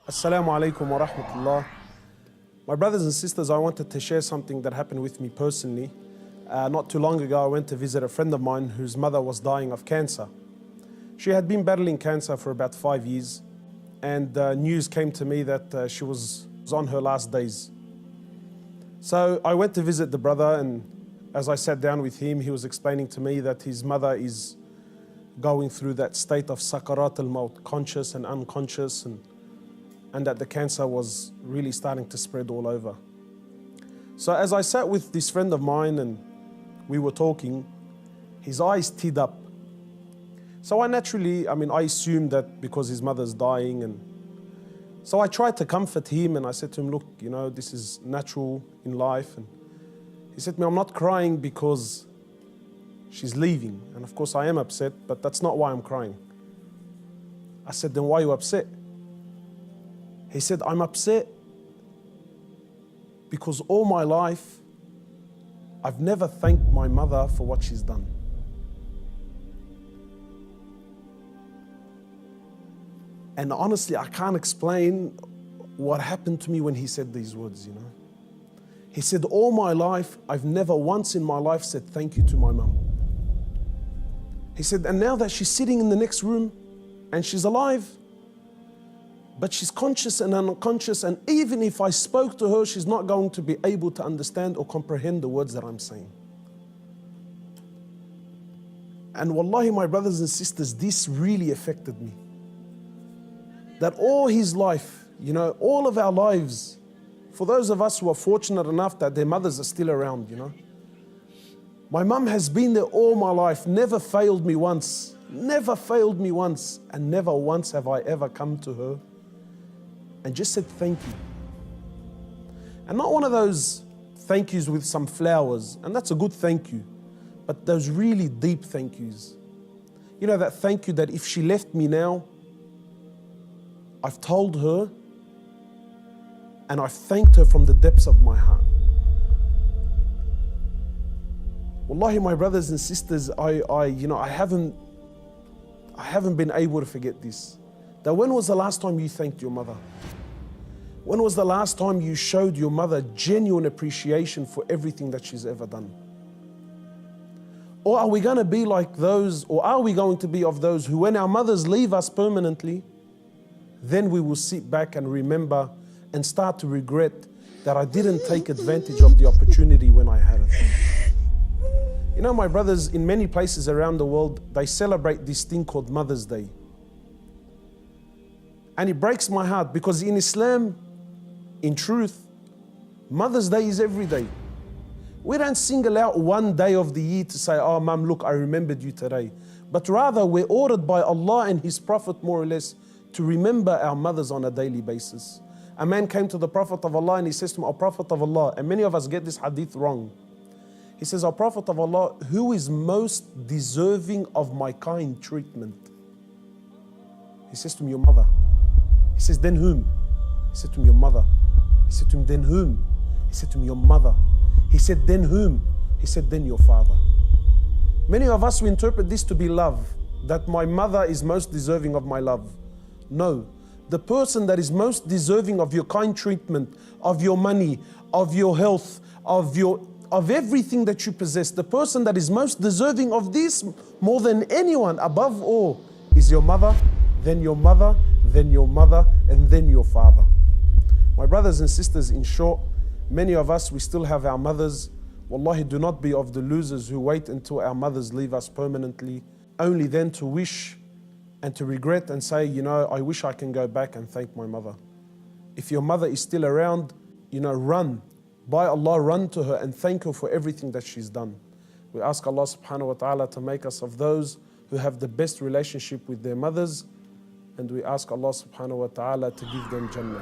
Assalamu alaikum wa rahmatullah. My brothers and sisters, I wanted to share something that happened with me personally. Not too long ago, I went to visit a friend of mine whose mother was dying of cancer. She had been battling cancer for about 5 years, and news came to me that she was on her last days. So I went to visit the brother, and as I sat down with him, he was explaining to me that his mother is going through that state of sakarat al-maut, conscious and unconscious, and that the cancer was really starting to spread all over. So as I sat with this friend of mine and we were talking, his eyes teared up. So I assumed that because his mother's dying, and so I tried to comfort him, and I said to him, look, this is natural in life. And he said to me, I'm not crying because she's leaving. And of course I am upset, but that's not why I'm crying. I said, then why are you upset? He said, I'm upset because all my life I've never thanked my mother for what she's done. And honestly, I can't explain what happened to me when he said these words, He said, all my life, I've never once in my life said thank you to my mum. He said, and now that she's sitting in the next room and she's alive, but she's conscious and unconscious, and even if I spoke to her, she's not going to be able to understand or comprehend the words that I'm saying. And wallahi, my brothers and sisters, this really affected me. That all his life, all of our lives, for those of us who are fortunate enough that their mothers are still around, my mum has been there all my life, never failed me once, and never once have I ever come to her and just said thank you. And not one of those thank yous with some flowers, and that's a good thank you, but those really deep thank yous. That thank you that if she left me now, I've told her and I've thanked her from the depths of my heart. Wallahi, my brothers and sisters, I haven't been able to forget this. That when was the last time you thanked your mother? When was the last time you showed your mother genuine appreciation for everything that she's ever done? Or are we going to be like those, or are we going to be of those who, when our mothers leave us permanently, then we will sit back and remember and start to regret that I didn't take advantage of the opportunity when I had it. My brothers, in many places around the world, they celebrate this thing called Mother's Day. And it breaks my heart because in Islam, in truth, Mother's Day is every day. We don't single out one day of the year to say, oh, Mum, look, I remembered you today. But rather, we're ordered by Allah and His Prophet, more or less, to remember our mothers on a daily basis. A man came to the Prophet of Allah and he says to him, O Prophet of Allah, and many of us get this hadith wrong. He says, O Prophet of Allah, who is most deserving of my kind treatment? He says to him, your mother. He says, then whom? He said to him, your mother. He said to him, then whom? He said to him, your mother. He said, then whom? He said, then your father. Many of us, we interpret this to be love, that my mother is most deserving of my love. No, the person that is most deserving of your kind treatment, of your money, of your health, of everything that you possess, the person that is most deserving of this more than anyone, above all, is your mother, then your mother, then your mother, and then your father. My brothers and sisters, in short, many of us, we still have our mothers. Wallahi, do not be of the losers who wait until our mothers leave us permanently, only then to wish and to regret and say, I wish I can go back and thank my mother. If your mother is still around, run. By Allah, run to her and thank her for everything that she's done. We ask Allah subhanahu wa ta'ala to make us of those who have the best relationship with their mothers, and we ask Allah subhanahu wa ta'ala to give them Jannah.